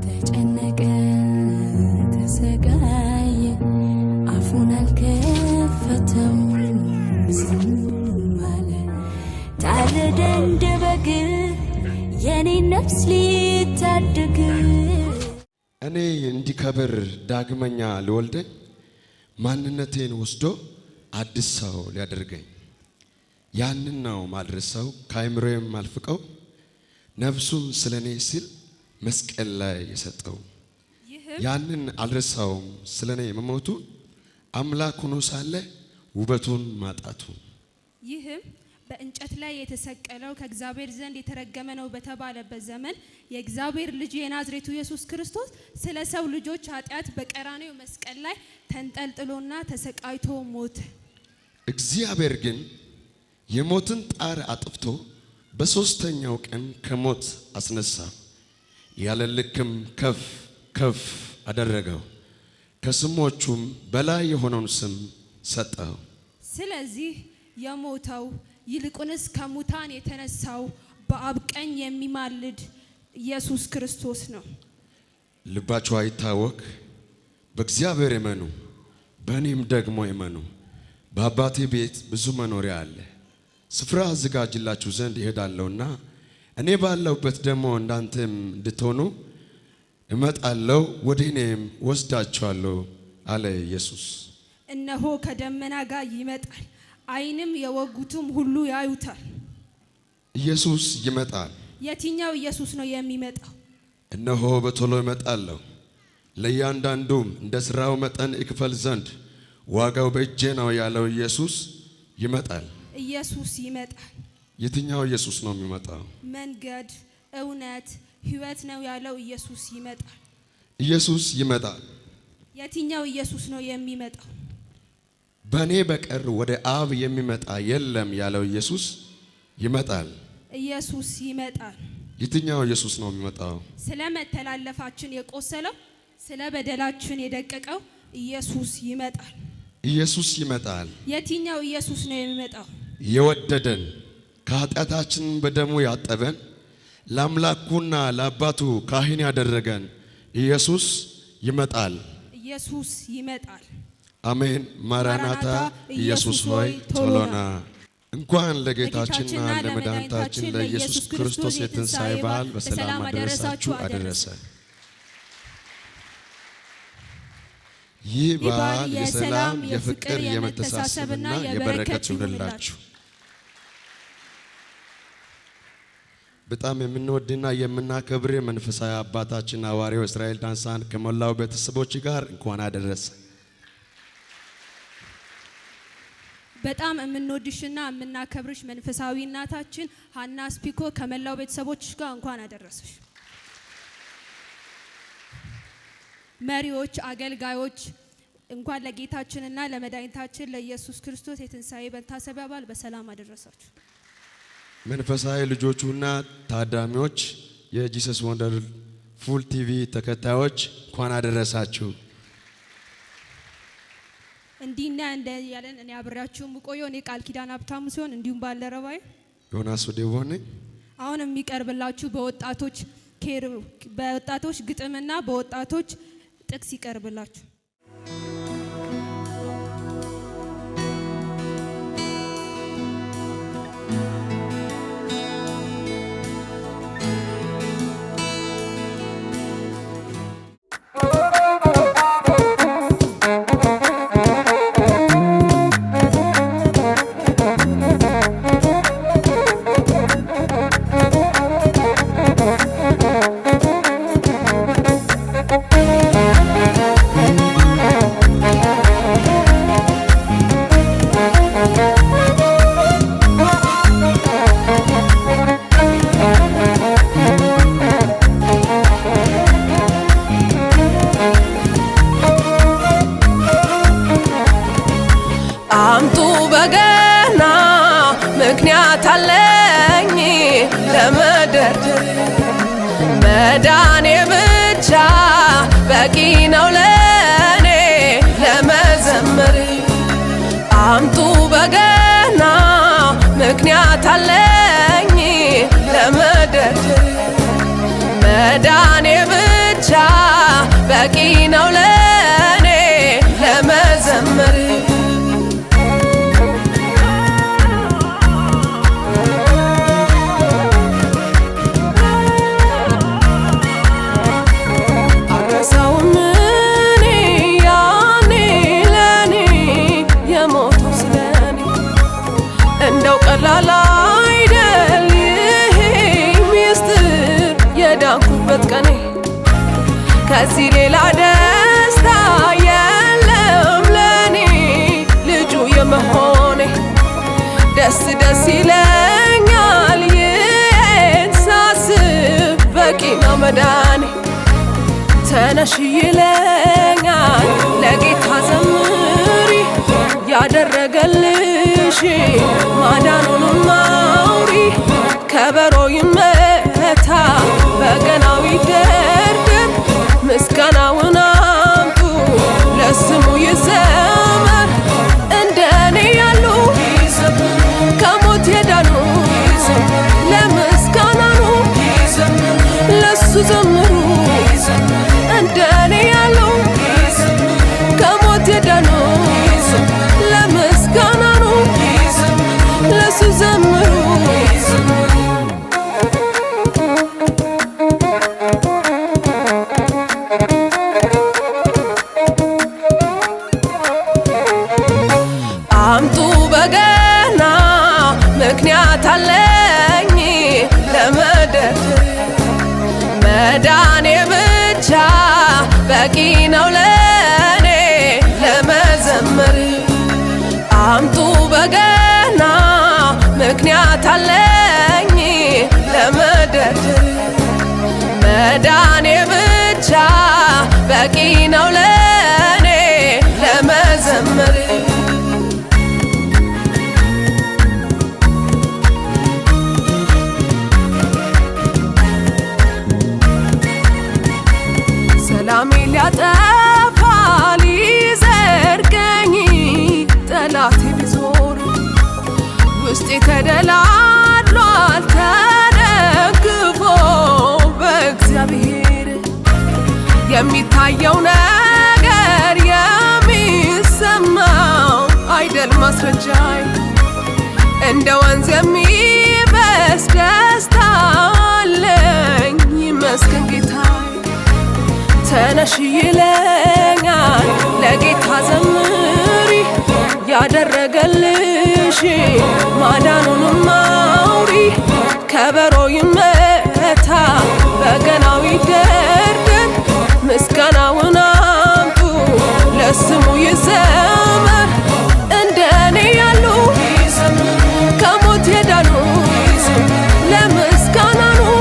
ተጨነቀ ተሰቃየ አፉን አልከፈተም ዝም አለ ታረደ እንደ በግ የኔ ነፍስ ሊታደግ እኔ እንዲከብር ዳግመኛ ልወልደኝ ማንነቴን ወስዶ አዲስ ሰው ሊያደርገኝ ያንን ነው ማድረሰው ካይምሮዬም ማልፍቀው ነፍሱን ስለኔ ሲል መስቀል ላይ የሰጠው ያንን አልረሳውም ስለኔ መሞቱ አምላክ ሆኖ ሳለ ውበቱን ማጣቱ ይህም በእንጨት ላይ የተሰቀለው ከእግዚአብሔር ዘንድ የተረገመ ነው በተባለበት ዘመን የእግዚአብሔር ልጅ የናዝሬቱ ኢየሱስ ክርስቶስ ስለ ሰው ልጆች ኃጢአት በቀራንዮ መስቀል ላይ ተንጠልጥሎና ተሰቃይቶ ሞተ። እግዚአብሔር ግን የሞትን ጣር አጥፍቶ በሶስተኛው ቀን ከሞት አስነሳ ያለ ልክም ከፍ ከፍ አደረገው ከስሞቹም በላይ የሆነውን ስም ሰጠው። ስለዚህ የሞተው ይልቁንስ ከሙታን የተነሳው በአብ ቀኝ የሚማልድ ኢየሱስ ክርስቶስ ነው። ልባችሁ አይታወክ፣ በእግዚአብሔር እመኑ፣ በእኔም ደግሞ እመኑ። በአባቴ ቤት ብዙ መኖሪያ አለ። ስፍራ አዘጋጅላችሁ ዘንድ እሄዳለሁና እኔ ባለሁበት ደግሞ እናንተም እንድትሆኑ እመጣለሁ፣ ወደ እኔም ወስዳችኋለሁ አለ ኢየሱስ። እነሆ ከደመና ጋር ይመጣል፣ ዓይንም የወጉትም ሁሉ ያዩታል። ኢየሱስ ይመጣል። የትኛው ኢየሱስ ነው የሚመጣው? እነሆ በቶሎ እመጣለሁ፣ ለእያንዳንዱም እንደ ሥራው መጠን እክፈል ዘንድ ዋጋው በእጄ ነው ያለው ኢየሱስ ይመጣል። ኢየሱስ ይመጣል። የትኛው ኢየሱስ ነው የሚመጣው? መንገድ፣ እውነት፣ ሕይወት ነው ያለው ኢየሱስ ይመጣል። ኢየሱስ ይመጣል። የትኛው ኢየሱስ ነው የሚመጣው? በእኔ በቀር ወደ አብ የሚመጣ የለም ያለው ኢየሱስ ይመጣል። ኢየሱስ ይመጣል። የትኛው ኢየሱስ ነው የሚመጣው? ስለ መተላለፋችን የቆሰለው ስለ በደላችን የደቀቀው ኢየሱስ ይመጣል። ኢየሱስ ይመጣል። የትኛው ኢየሱስ ነው የሚመጣው? የወደደን ከኃጢአታችን በደሙ ያጠበን ለአምላኩና ለአባቱ ካህን ያደረገን ኢየሱስ ይመጣል። ኢየሱስ ይመጣል። አሜን። ማራናታ ኢየሱስ ሆይ ቶሎና። እንኳን ለጌታችንና ለመድኃኒታችን ለኢየሱስ ክርስቶስ የትንሣኤ በዓል በሰላም አደረሳችሁ አደረሰ። ይህ በዓል የሰላም የፍቅር የመተሳሰብና የበረከት ይሁንላችሁ። በጣም የምንወድና የምናከብር መንፈሳዊ አባታችን ሐዋርያው እስራኤል ዳንሳን ከመላው ቤተሰቦች ጋር እንኳን አደረሰ። በጣም የምንወድሽና የምናከብርሽ መንፈሳዊ እናታችን ሀና ስፒኮ ከመላው ቤተሰቦች ጋር እንኳን አደረሰሽ። መሪዎች፣ አገልጋዮች እንኳን ለጌታችንና ለመድኃኒታችን ለኢየሱስ ክርስቶስ የትንሣኤ መታሰቢያ በዓል በሰላም አደረሳችሁ። መንፈሳዊ ልጆቹና ታዳሚዎች፣ የጂሰስ ወንደር ፉል ቲቪ ተከታዮች እንኳን አደረሳችሁ። እንዲና እንደ ያለን እኔ አብራችሁ ምቆየው እኔ ቃል ኪዳን ሀብታሙ ሲሆን እንዲሁም ባልደረባዬ ዮናስ ወዴቦኔ አሁን የሚቀርብላችሁ በወጣቶች ግጥምና በወጣቶች ጥቅስ ይቀርብላችሁ። ምክንያት አለኝ ለመደርደር መዳኔ ብቻ በቂ ነው ለኔ ለመዘመር አምጡ በገና ምክንያት አለኝ ለመደርደር መዳኔ ብቻ ብቻ በቂ ነው ለኔ ለመዘመር ከዚህ ሌላ ደስታ የለም ለኔ ልጁ የመሆኔ ደስ ደስ ይለኛል ይህን ሳስብ በቂ ነው መዳኔ ተነሽ ይለኛል ለጌታ ዘምሪ ያደረገልሽ ማዳኑንም አውሪ ከበሮ ይመታ በገናው ይደርደር ምስጋናውን አምጡ ለስሙ ይዘመር እንደኔ ያሉ ከሞት የዳኑ ለምስጋና ነው ለሱ ዘምሩ እንደኔ ያሉ ከሞት የዳኑ ለምስጋና ነው ለሱ ዘምሩ ምክንያት አለኝ ለመደርደር መዳኔ ብቻ በቂ ነው ለኔ ለመዘመር አምጡ በገና ምክንያት አለኝ ለመደርደር መዳኔ ብቻ በቂ ነው ለኔ ለመዘመር ሰላሜ ሊያጠፋ ሊዘርገኝ ጠላቴ ቢዞር ውስጤ ተደላድሏል ተደግፎ በእግዚአብሔር የሚታየው ነገር የሚሰማው አይደል ማስረጃይ እንደ ወንዝ የሚፈስ ደስታ አለኝ ይመስገን ጌታዬ ተነሽ ይለኛል ለጌታ ዘምሪ ያደረገልሽ ማዳኑንም አውሪ ከበሮ ይመታ በገናው ይደርደር ምስጋናውን አምጡ ለስሙ ይዘመር እንደኔ ያሉ ከሞት የዳኑ ለምስጋና ነው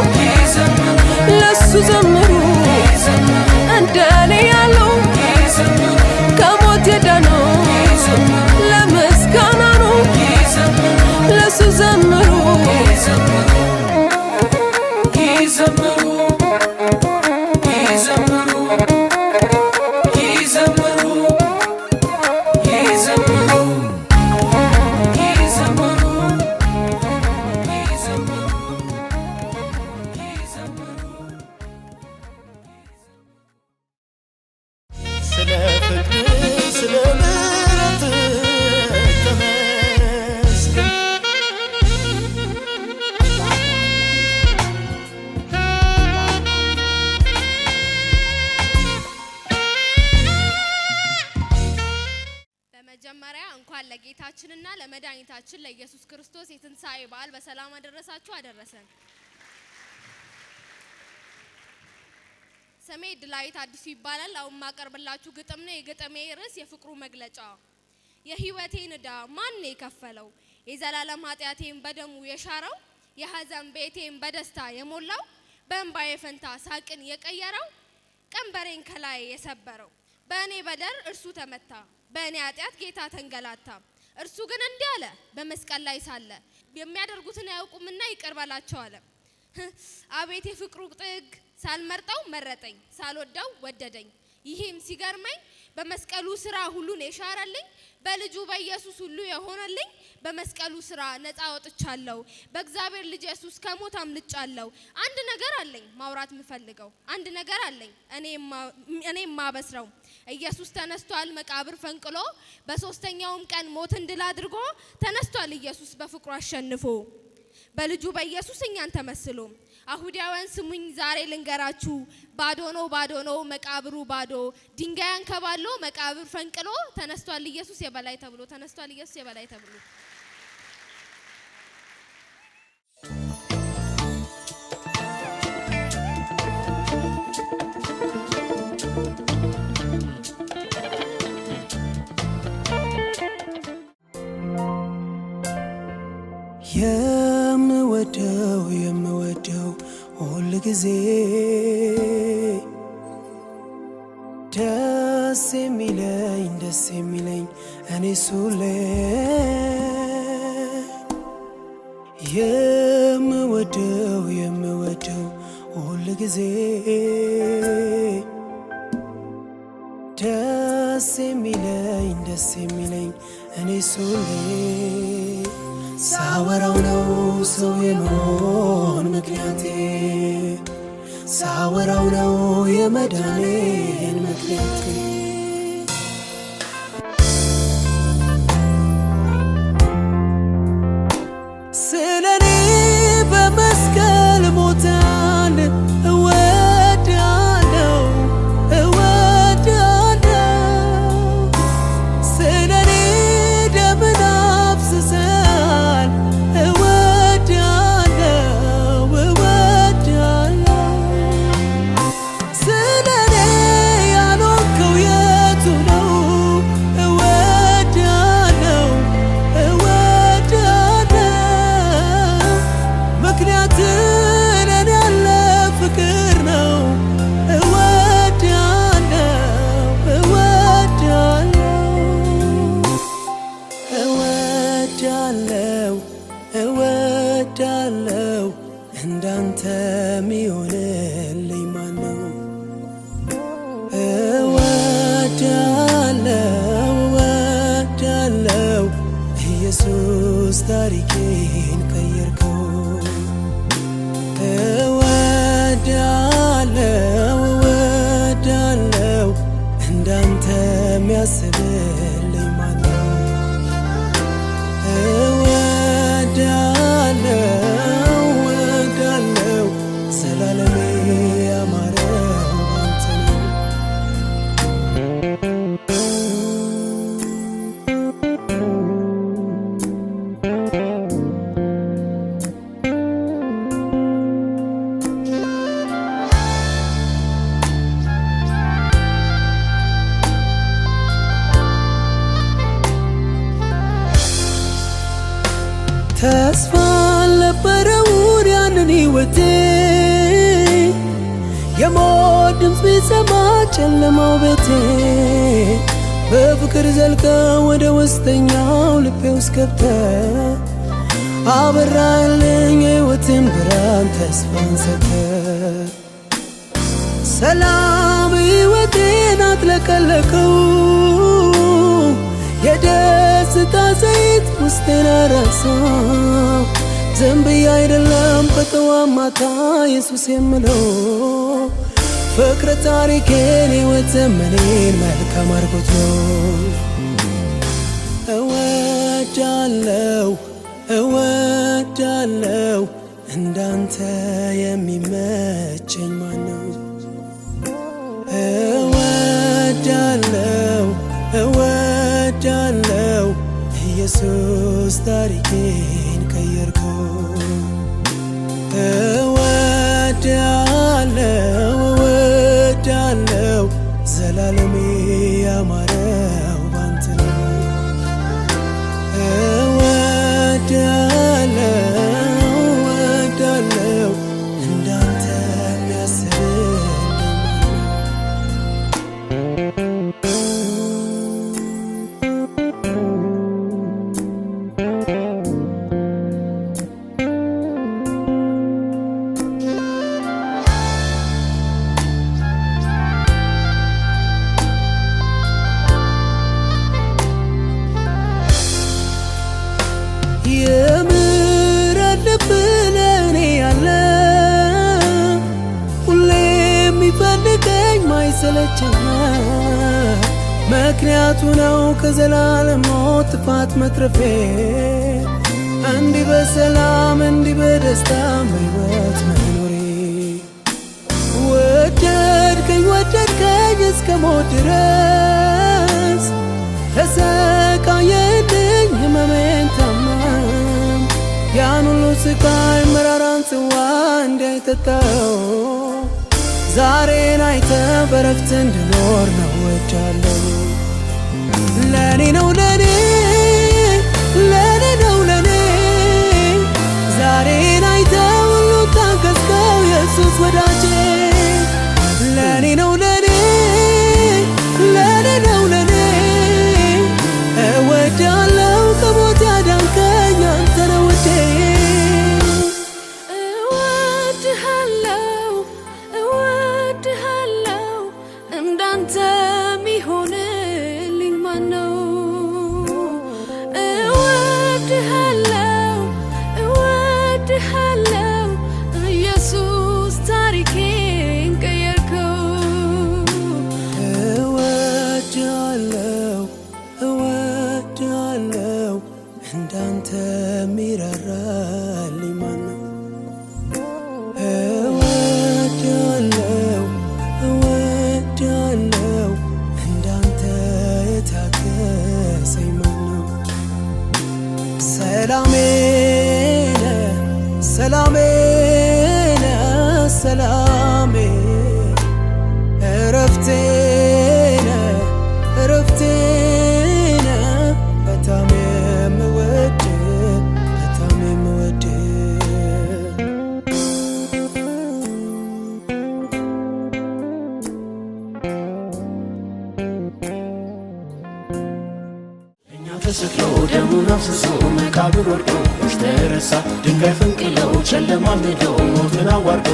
ለሱ ዘምሩ እንደኔ ያሉ ከሞት የዳኑ ለምስጋና ነው ለሱ ዘምሩ ይዘምሩ ይዘምሩ ይዘምሩ ይዘምሩ ስለ ፍቅር ስለ ምሕረት ተመስገን በመጀመሪያ እንኳን ለጌታችንና ለመድኃኒታችን ለኢየሱስ ክርስቶስ የትንሣኤ በዓል በሰላም አደረሳችሁ አደረሰን። ስሜ ድላይት አዲሱ ይባላል። አሁን ማቀርብላችሁ ግጥም ነው። የግጥሜ ርዕስ የፍቅሩ መግለጫ። የህይወቴን ዕዳ ማን የከፈለው? የዘላለም ኃጢአቴን በደሙ የሻረው? የሐዘን ቤቴን በደስታ የሞላው? በእንባዬ ፈንታ ሳቅን የቀየረው? ቀንበሬን ከላይ የሰበረው? በእኔ በደል እርሱ ተመታ፣ በእኔ ኃጢአት ጌታ ተንገላታ። እርሱ ግን እንዲህ አለ በመስቀል ላይ ሳለ፣ የሚያደርጉትን አያውቁምና ይቅር በላቸው አለ። አቤት የፍቅሩ ጥግ! ሳልመርጠው መረጠኝ፣ ሳልወደው ወደደኝ። ይሄም ሲገርመኝ በመስቀሉ ስራ ሁሉን የሻረልኝ በልጁ በኢየሱስ ሁሉ የሆነልኝ በመስቀሉ ስራ ነፃ ወጥቻለሁ። በእግዚአብሔር ልጅ ኢየሱስ ከሞት አምልጫለሁ። አንድ ነገር አለኝ ማውራት የምፈልገው አንድ ነገር አለኝ እኔ ማበስረው ኢየሱስ ተነስቷል መቃብር ፈንቅሎ በሶስተኛውም ቀን ሞትን ድል አድርጎ ተነስቷል ኢየሱስ በፍቅሩ አሸንፎ በልጁ በኢየሱስ እኛን ተመስሎ አይሁዳውያን ስሙኝ ዛሬ ልንገራችሁ ባዶ ነው መቃብሩ ባዶ ድንጋያን ከባሎ መቃብር ፈንቅሎ ተነስቷል ኢየሱስ የበላይ ተብሎ ተነስቷል ኢየሱስ የበላይ ተብሎ የምወደው ሁል ጊዜ ደስ የሚለኝ እኔ ሱሌ የምወደው ሁል ጊዜ ደስ የሚለኝ እኔ ሱሌ ሳወራው ነው ሰው የመሆን ምክንያቴ ሳወራው ነው የመዳኔን ምክንያቴ ስለኔ በመስቀል ሞታን እወዳለሁ ስለኔ ደምን አፍስሰሃል እወዳለሁ ስለኔ ያልሆንከው የቱ ነው እወዳለሁ ምክንያትን እኔ ያለ ፍቅር ነው እወዳለሁ እንዳንተ ሚሆንልኝ ማነው እወዳለሁ ኢየሱስ ታሪኬን ቀየርከው እወዳለሁ እንዳንተ ሚያስብልኝ ማነው እወዳለሁ ዘላለሜ ያማረው አንተ ነው ተስፋ አልነበረውን ያንን ሕይወቴ የሞት ድምፅ ቢሰማ ጨለማው ቤቴ በፍቅር ዘልቀ ወደ ውስጠኛው ልቤ ውስጥ ገብተ አበራልኝ የሕይወትን ብርሃን ተስፋን ሰተ ሰላም ሕይወቴን አጥለቀለቀው የደስታ ዘይት ውስጤን አረሳው ዝም ብዬ አይደለም በጠዋት ማታ ኢየሱስ የምለው ፍቅር ታሪኬን ሕይወት ዘመኔን መልካም አድርጎት ነው እወዳለሁ እንዳንተ የሚመቸኝ ማነው እወዳለሁ ኢየሱስ ታሪኬን ቀየርከው እወዳለሁ ዘላለሜ ያማረው ባንተ ነው እወዳለሁ እንዳንተ የሚያስብልኝ የሚፈልገኝ ማይሰለቸኝ ምክንያቱ ነው ከዘላለም ሞት ጥፋት መትረፌ እንዲህ በሰላም እንዲህ በደስታ በሕይወት መኖሬ ወደድከኝ እስከ ሞት ድረስ ተሰቃየልኝ ሕመሜን ታመም ያን ሁሉ ስቃይ መራራን ጽዋ እንዳይጠጣው ዛሬን አይተ በረፍት እንድኖር ነው ወጃለሁ ለኔ ነው ለኔ ዛሬን አይተ ሁሉ ታገዝከው ኢየሱስ ወዳጄ ለኔ ነው ለኔ እወዳለሁ ከሞት ያዳንከኝ አንተ ነህ ውዴ እወድሃለሁ እንዳንተ ሚሆንልኝ ማነው እወድሃለሁ ኢየሱስ ታሪኬን ቀየርከው እወድሃለሁ እንዳንተ ሚራራልኝ ማነው እወድሃለሁ እንዳንተ የታገሰኝ ማነው ሰላሜ እረፍቴ በጣም የምወድ ተሰቅሎ ደሙን አፍስሶ መቃብር ወርዶ ተረሳ ድንጋይ ፈንቅለው ጨለማ ምደው ሞትን አዋርዶ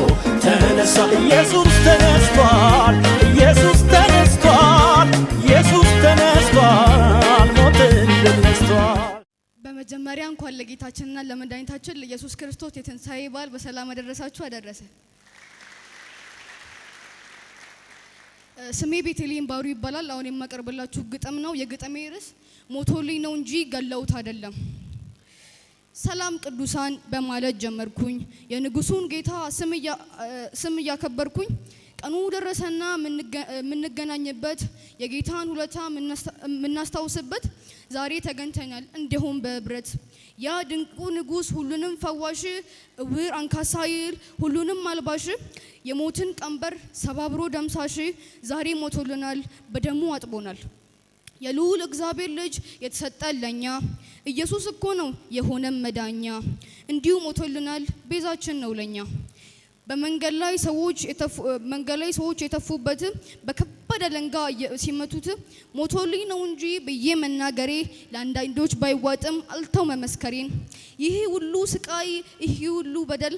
ተነሳ ኢየሱስ ተነስቷል ኢየሱስ ተነስቷል ኢየሱስ ተነስቷል ሞትን ድል ነስቷል በመጀመሪያ እንኳን ለጌታችንና ለመድኃኒታችን ለኢየሱስ ክርስቶስ የትንሣኤ በዓል በሰላም አደረሳችሁ አደረሰ ስሜ ቤተልሔም ባሩ ይባላል አሁን የማቀርብላችሁ ግጥም ነው የግጥሜ ርዕስ ሞቶልኝ ነው እንጂ ገለውት አይደለም ሰላም ቅዱሳን በማለት ጀመርኩኝ የንጉሱን ጌታ ስም እያከበርኩኝ ቀኑ ደረሰና ምንገናኝበት የጌታን ሁለታ ምናስታውስበት ዛሬ ተገኝተናል እንደሆም በብረት ያ ድንቁ ንጉስ ሁሉንም ፈዋሽ እውር አንካሳይል ሁሉንም አልባሽ የሞትን ቀንበር ሰባብሮ ደምሳሽ ዛሬ ሞቶልናል በደሙ አጥቦናል የልዑል እግዚአብሔር ልጅ የተሰጠለኛ ኢየሱስ እኮ ነው የሆነም መዳኛ እንዲሁ ሞቶልናል ቤዛችን ነው ለኛ በመንገድ ላይ ሰዎች የተፉበት በከባድ አለንጋ ሲመቱት ሞቶልኝ ነው እንጂ በየ መናገሬ ለአንዳንዶች ባይዋጥም አልተው መመስከሬን ይሄ ሁሉ ስቃይ ይሄ ሁሉ በደል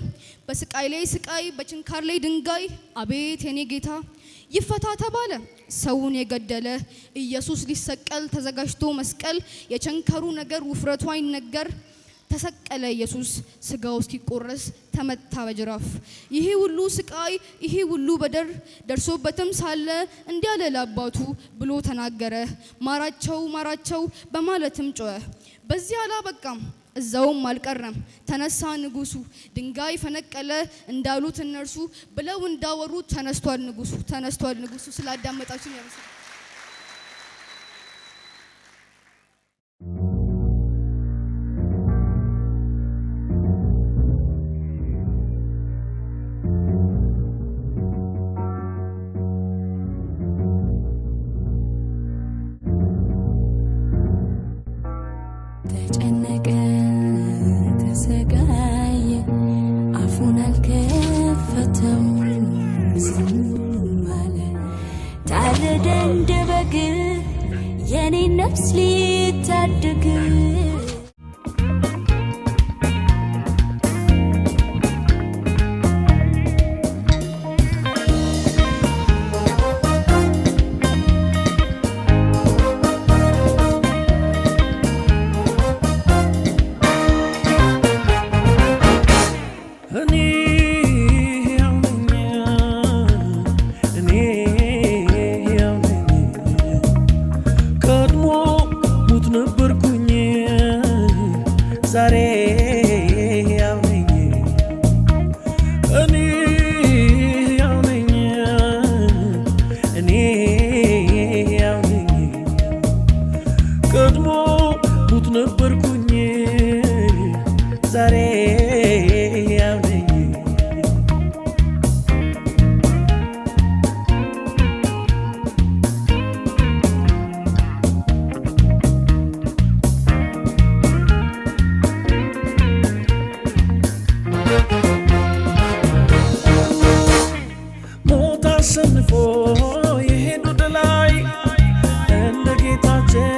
በስቃይ ላይ ስቃይ በችንካር ላይ ድንጋይ አቤት የኔ ጌታ ይፈታ ተባለ ሰውን የገደለ ኢየሱስ ሊሰቀል ተዘጋጅቶ መስቀል የቸንከሩ ነገር ውፍረቱ አይነገር ተሰቀለ ኢየሱስ ስጋው እስኪቆረስ ተመታ በጅራፍ ይሄ ሁሉ ስቃይ ይሄ ሁሉ በደር ደርሶበትም ሳለ እንዲያለ ለአባቱ ብሎ ተናገረ ማራቸው በማለትም ጮኸ በዚህ አላበቃም እዛውም አልቀረም ተነሳ ንጉሱ ድንጋይ ፈነቀለ እንዳሉት እነርሱ ብለው እንዳወሩት ተነስቷል ንጉሱ ስላዳመጣችሁ ያመሰግናለሁ ተጨነቀ ተሰቃየ አፉን አልከፈተም ዝም አለ ታረደ እንደ በግ የኔን ነፍስ ሊታደግ የሄዱት ላይ እንደ ጌታችን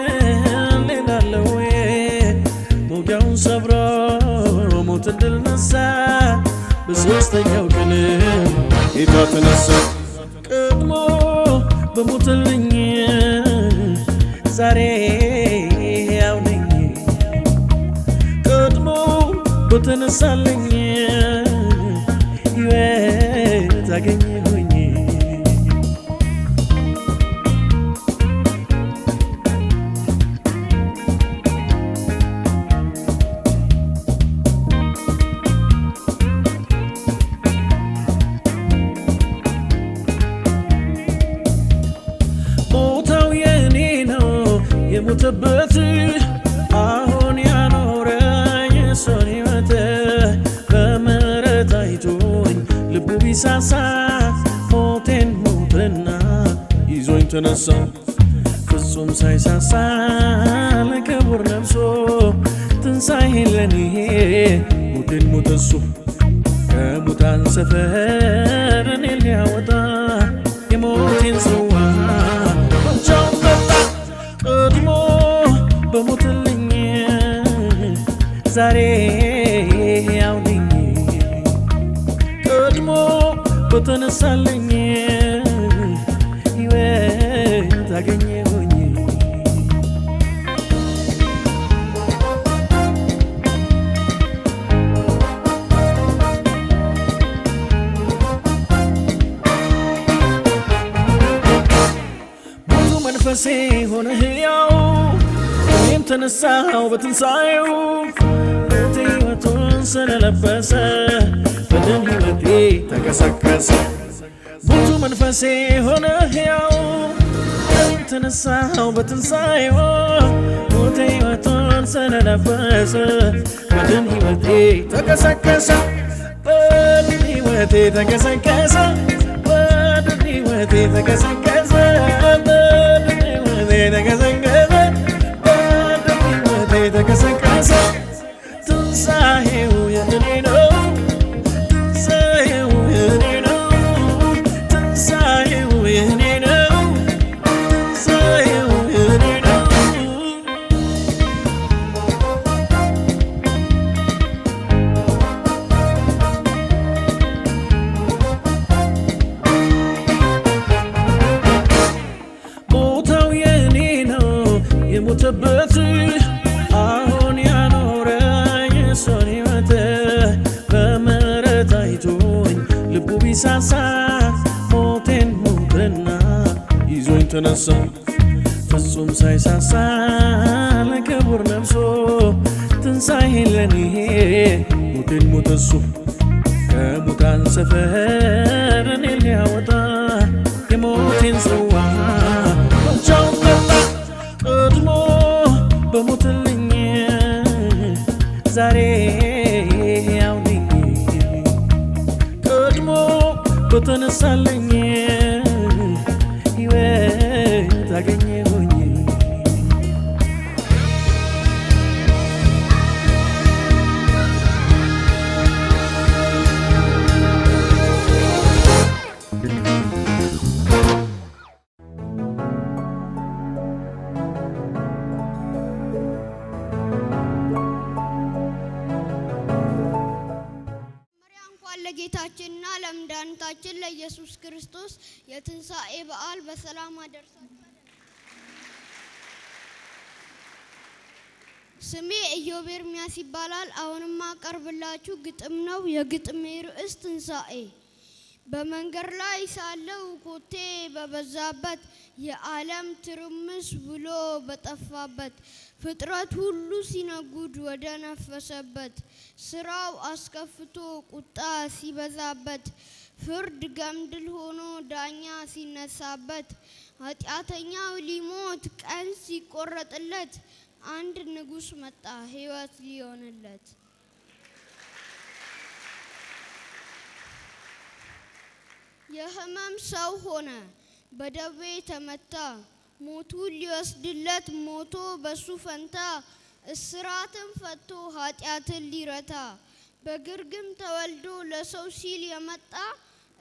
ሌላለው ሞጊያውን ሰብሮ ሞትን ድል ነሳ በሦስተኛው ቀን ጌታ ተነሳ ቀድሞ በሞትልኝ ዛሬ ሕያው ነኝ ቀድሞ በተነሳልኝ ሕይወት አገኘሁኝ ቦታው የኔ ነው የሞተበት አሁን ያኖረኝ እሱን ሕይወት በምሕረት አይቶኝ ልቡ ቢሳሳ ሞቴን ሞተና ይዞኝ ተነሳ ፍጹም ሳይሳሳ ለክቡር ነፍሶ ትንሣኤን ለኔ ሞቴን ሞተ እሱ ከሙታን ሰፈር እኔን ሊያወጣ የሞቴን ጽዋ ብቻውን ጠጣ ቀድሞ በሞትልኝ ዛሬ ሕያው ነኝ ቀድሞ በተነሳልኝ ሕይወት አገኘሁኝ ሙሉ መንፈሴ ሆነ ሕያው እኔም ተነሳው በትንሣኤው ሞቴ ሕይወቱን ስለለበሰ በድል ሕይወቴ ተቀሰቀሰ ሙሉ መንፈሴ ሆነ ሕያው እኔም ተነሳው በትንሣኤው ሞቴ ሕይወቱን ስለለበሰ በድል ሕይወቴ ተቀሰቀሰ በድል ሕይወቴ ተቀሰቀሰ በድል ሕይወቴ ተቀሰቀሰ በድል ሕይወቴ ተቀሰቀሰ በድል ሕይወቴ ተቀሰቀሰ ትንሣኤው የእኔ ነው ትንሣኤው የእኔ ነው ትንሣኤው የእኔ ነው ትንሣኤው የእኔ ነው ቦታው የኔ ነው የሞተበት አሁን ያኖረኝ እሱን ሕይወት በምሕረት አይቶኝ ልቡ ቢሳሳ ሞቴን ሞተና ይዞኝ ተነሳ ፍጹም ሳይሳሳ ለክቡር ነፍሶ ትንሣኤን ለኔ ሞቴን ሞተ እሱ ከሙታን ሰፈር እኔን ሊያወጣ የሞቴን ጽዋ ብቻውን ጠጣ ቀድሞ በሞትልኝ ዛሬ ሕያው ነኝ ቀድሞ በተነሳልኝ ሕይወት አገኘሁኝ ለጌታችንና ለመድኃኒታችን ለኢየሱስ ክርስቶስ የትንሣኤ በዓል በሰላም አደረሳችሁ። ስሜ ኢዮብ ኤርምያስ ይባላል። አሁንም አቀርብላችሁ ግጥም ነው። የግጥሜ ርዕስ ትንሣኤ። በመንገድ ላይ ሳለው ኮቴ በበዛበት የዓለም ትርምስ ብሎ በጠፋበት ፍጥረት ሁሉ ሲነጉድ ወደ ነፈሰበት ስራው አስከፍቶ ቁጣ ሲበዛበት ፍርድ ገምድል ሆኖ ዳኛ ሲነሳበት ኃጢአተኛው ሊሞት ቀን ሲቆረጥለት አንድ ንጉሥ መጣ ሕይወት ሊሆንለት። የህመም ሰው ሆነ በደዌ ተመታ ሞቱን ሊወስድለት ሞቶ በሱ ፈንታ እስራትን ፈቶ ኃጢአትን ሊረታ በግርግም ተወልዶ ለሰው ሲል የመጣ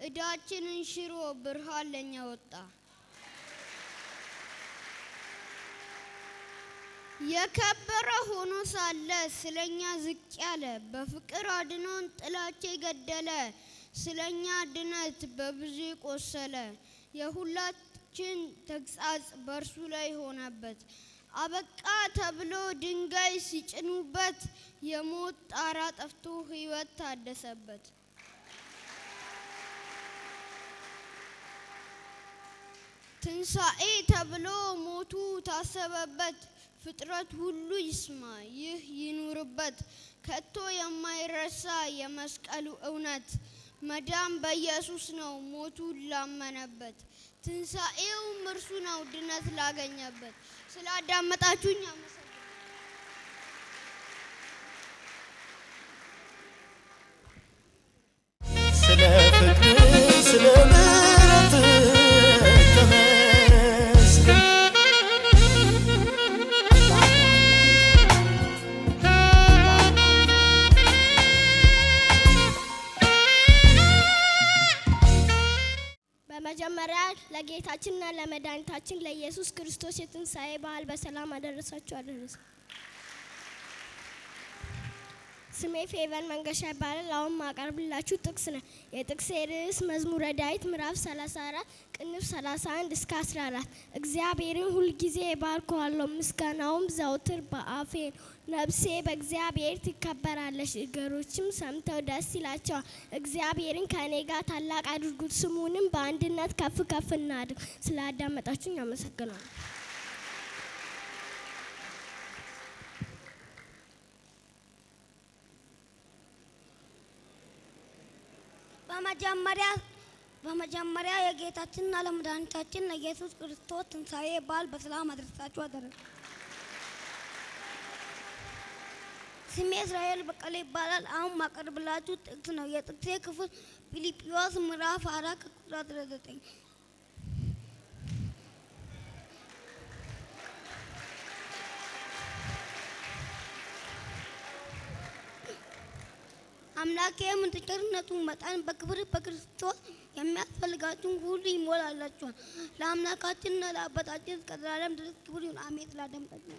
እዳችንን ሽሮ ብርሃን ለኛ ወጣ። የከበረ ሆኖ ሳለ ስለኛ ዝቅ ያለ በፍቅር አድኖን ጥላቻ ገደለ። ስለኛ ድነት በብዙ ቆሰለ። የሁላችን ተግሳጽ በእርሱ ላይ ሆነበት። አበቃ ተብሎ ድንጋይ ሲጭኑበት የሞት ጣራ ጠፍቶ ሕይወት ታደሰበት። ትንሣኤ ተብሎ ሞቱ ታሰበበት። ፍጥረት ሁሉ ይስማ ይህ ይኑርበት። ከቶ የማይረሳ የመስቀሉ እውነት መዳን በኢየሱስ ነው ሞቱ ላመነበት። ትንሣኤውም እርሱ ነው ድነት ላገኘበት። ስላዳመጣችሁኝ አመሰግናለሁ። ስለ ፍቅር ስለ ምሕረት ተመስገን። በመጀመሪያ ለጌታችንና ለመድኃኒታችን ለኢየሱስ ክርስቶስ የትንሣኤ በዓል በሰላም አደረሳችሁ አደረሰ። ስሜ ፌቨን መንገሻ ይባላል። አሁን ማቀርብላችሁ ጥቅስ ነው። የጥቅሴ ርዕስ መዝሙረ ዳዊት ምዕራፍ 34 ቅንፍ 31 እስከ 14። እግዚአብሔርን ሁልጊዜ እባርከዋለሁ፣ ምስጋናውም ዘወትር በአፌ ነው። ነፍሴ በእግዚአብሔር ትከበራለች፣ እግሮችም ሰምተው ደስ ይላቸዋል። እግዚአብሔርን ከእኔ ጋር ታላቅ አድርጉት፣ ስሙንም በአንድነት ከፍ ከፍ እናድርግ። ስላዳመጣችሁኝ አመሰግናለሁ። በመጀመሪያ የጌታችንና ለመድኃኒታችን ለኢየሱስ ክርስቶስ ትንሣኤ በዓል በሰላም አደረሳችሁ አደረሰ። ስሜ እስራኤል በቀለ ይባላል። አሁን ማቀርብላችሁ ጥቅስ ነው። የጥቅሴ ክፍል ፊልጵስዩስ ምዕራፍ 4 ቁጥር 19። አምላኬ የምትቸርነቱ መጠን በክብር በክርስቶስ የሚያስፈልጋችሁን ሁሉ ይሞላላችኋል። ለአምላካችንና ለአባታችን እስከ ዘላለም ድረስ ክብር ይሁን አሜን። ስላዳመጣችሁ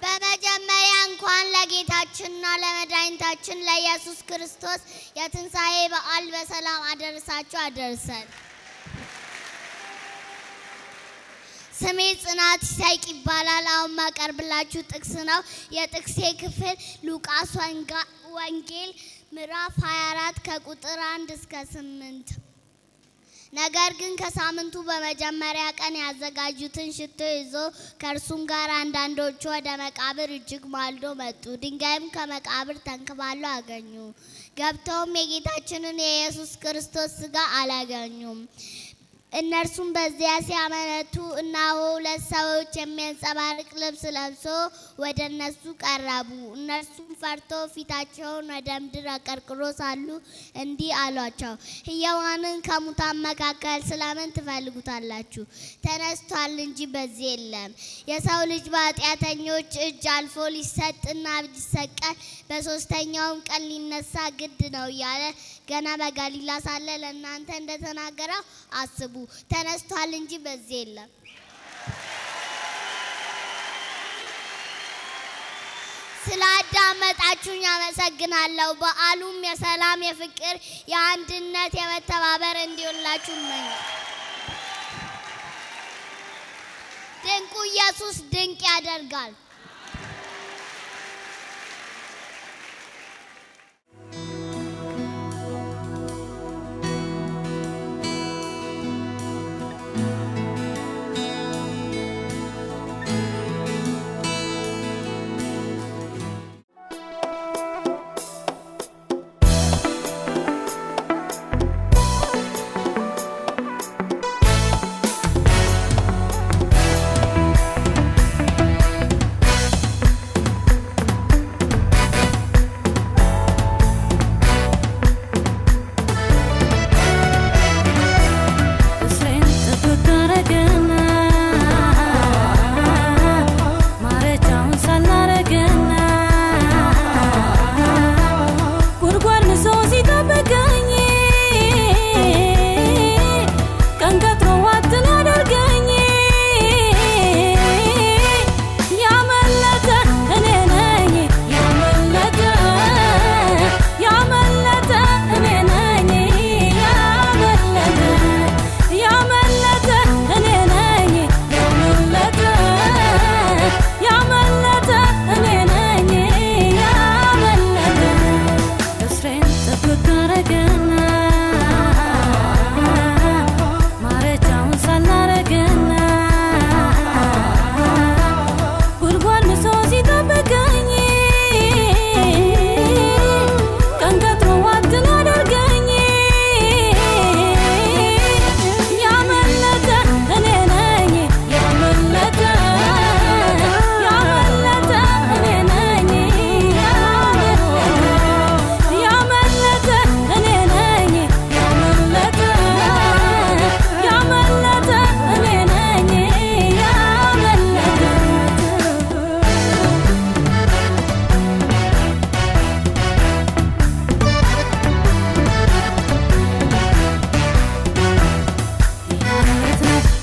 በመጀመሪያ እንኳን ለጌታችንና ለመድኃኒታችን ለኢየሱስ ክርስቶስ የትንሣኤ በዓል በሰላም አደረሳችሁ አደረሰን። ስሜ ጽናት ይሳይቅ ይባላል። አሁን ማቀርብላችሁ ጥቅስ ነው። የጥቅሴ ክፍል ሉቃስ ወንጌል ምዕራፍ 24 ከቁጥር 1 እስከ 8። ነገር ግን ከሳምንቱ በመጀመሪያ ቀን ያዘጋጁትን ሽቶ ይዞ ከእርሱም ጋር አንዳንዶቹ ወደ መቃብር እጅግ ማልዶ መጡ። ድንጋይም ከመቃብር ተንከባሎ አገኙ። ገብተውም የጌታችንን የኢየሱስ ክርስቶስ ሥጋ አላገኙም። እነርሱም በዚያ ሲያመነቱ እነሆ ሁለት ሰዎች የሚያንጸባርቅ ልብስ ለብሶ ወደ እነሱ ቀረቡ። እነርሱም ፈርቶ ፊታቸውን ወደ ምድር አቀርቅሮ ሳሉ እንዲህ አሏቸው፣ ሕያዋንን ከሙታን መካከል ስለምን ትፈልጉታላችሁ? ተነስቷል እንጂ በዚህ የለም። የሰው ልጅ በኃጢአተኞች እጅ አልፎ ሊሰጥና ሊሰቀል በሦስተኛውም ቀን ሊነሳ ግድ ነው እያለ ገና በገሊላ ሳለ ለእናንተ እንደተናገረው አስቡ። ተነስቷል እንጂ በዚህ የለም። ስላዳመጣችሁኝ አመሰግናለሁ። በዓሉም የሰላም፣ የፍቅር፣ የአንድነት፣ የመተባበር እንዲሆንላችሁ እመኛለሁ። ድንቁ ኢየሱስ ድንቅ ያደርጋል።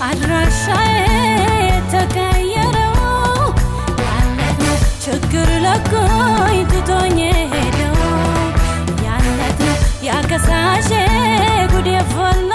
አድራሻዬ ተቀየረው ያለት ነው ችግር ለቆኝ ትቶኝ ሄደው ያለት ነው ያከሳሼ ጉድ የፈላ